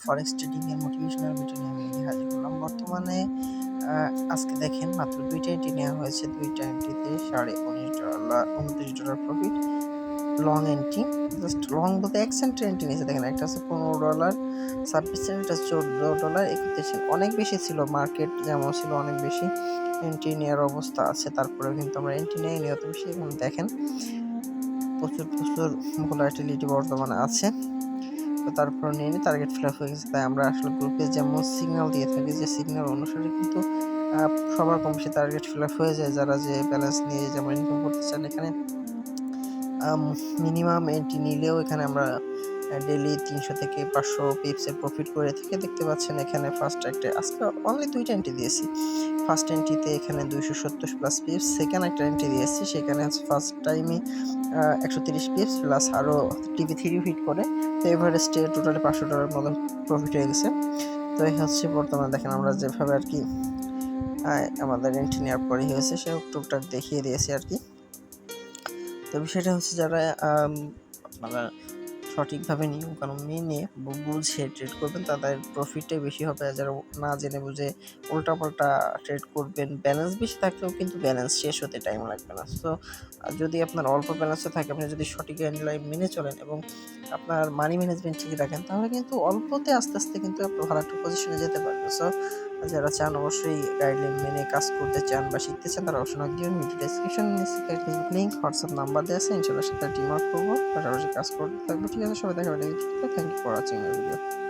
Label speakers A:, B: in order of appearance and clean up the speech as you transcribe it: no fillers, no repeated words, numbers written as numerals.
A: Forex trading এর motivational video নিয়ে আমি হাজির হলাম। বর্তমানে আজকে দেখেন মাত্র ২টা এন্ট্রি নেওয়া হয়েছে। ২টা এন্ট্রিতে $19.29 profit. Long entry, just long বলতে ১ সেন্টের এন্ট্রি নিয়েছে। দেখেন একটা আছে $15.26, এটা $14.31। অনেক বেশি ছিল, মার্কেট যেমন ছিল অনেক বেশি এন্ট্রি নেওয়ার অবস্থা আছে। তারপরেও কিন্তু আমরা এন্ট্রি নেইনি অত বেশি। এখন দেখেন প্রচুর ভোলাটিলিটি বর্তমানে আছে। তো তারপর নিয়ে টার্গেট ফিল আপ হয়ে গেছে। তাই আমরা আসলে গ্রুপে যেমন সিগন্যাল দিয়ে থাকি, যে সিগন্যাল অনুসারে কিন্তু সবার কম বেশি টার্গেট ফিল আপ হয়ে যায়, যারা যে ব্যালেন্স নিয়ে যেমন ইনকাম করতে চান। এখানে মিনিমাম এন্ট্রি নিলেও এখানে আমরা ডেইলি ৩০০ থেকে ৫০০ পিপসের প্রফিট করে থেকে দেখতে পাচ্ছেন। এখানে ফার্স্ট একটা আজকে অনলি ২টা এন্ট্রি দিয়েছি। ফার্স্ট এন্ট্রিতে এখানে ২৭০ প্লাস পিপস, সেকেন্ড একটা এন্ট্রি দিয়েছি, সেখানে হচ্ছে ফার্স্ট টাইমে ১৩০ পিপস প্লাস আরও টিভি3 হিট করে। তো এভারেস্টে টোটালি $৫০০ মতন প্রফিট হয়ে গেছে। তো এই হচ্ছে বর্তমানে দেখেন আমরা যেভাবে আর কি আমাদের এন্ট্রি নেওয়ার পরে হয়েছে, সে টুকটাক দেখিয়ে দিয়েছি আর কি। তো বিষয়টা হচ্ছে যারা আপনারা সঠিকভাবে নিয়মকানুন মেনে বুঝে ট্রেড করবেন, তাদের প্রফিটটাই বেশি হবে। আর যারা না জেনে বুঝে উল্টাপাল্টা ট্রেড করবেন, ব্যালেন্স বেশি থাকলেও কিন্তু ব্যালেন্স শেষ হতে টাইম লাগবে না। সো যদি আপনার অল্প ব্যালেন্সে থাকে, আপনি যদি সঠিক গাইডলাইন মেনে চলেন এবং আপনার মানি ম্যানেজমেন্ট ঠিক রাখেন, তাহলে কিন্তু অল্পতে আস্তে আস্তে কিন্তু আপনি ভালো একটা পজিশনে যেতে পারবেন। সো যারা চান অবশ্যই গাইডলাইন মেনে কাজ করতে চান বা শিখতে চান, তারা অবশ্যই নক দিবেন। Video description Facebook link, WhatsApp number দেওয়া আছে, ইনশাআল্লাহ সাথে টিম ওয়ার্ক করবো, পাশাপাশি কাজ করতে থাকবো। ঠিক আছে, সবাই দেখা হবে নেক্সট ভিডিওতে। Thank you for watching my video.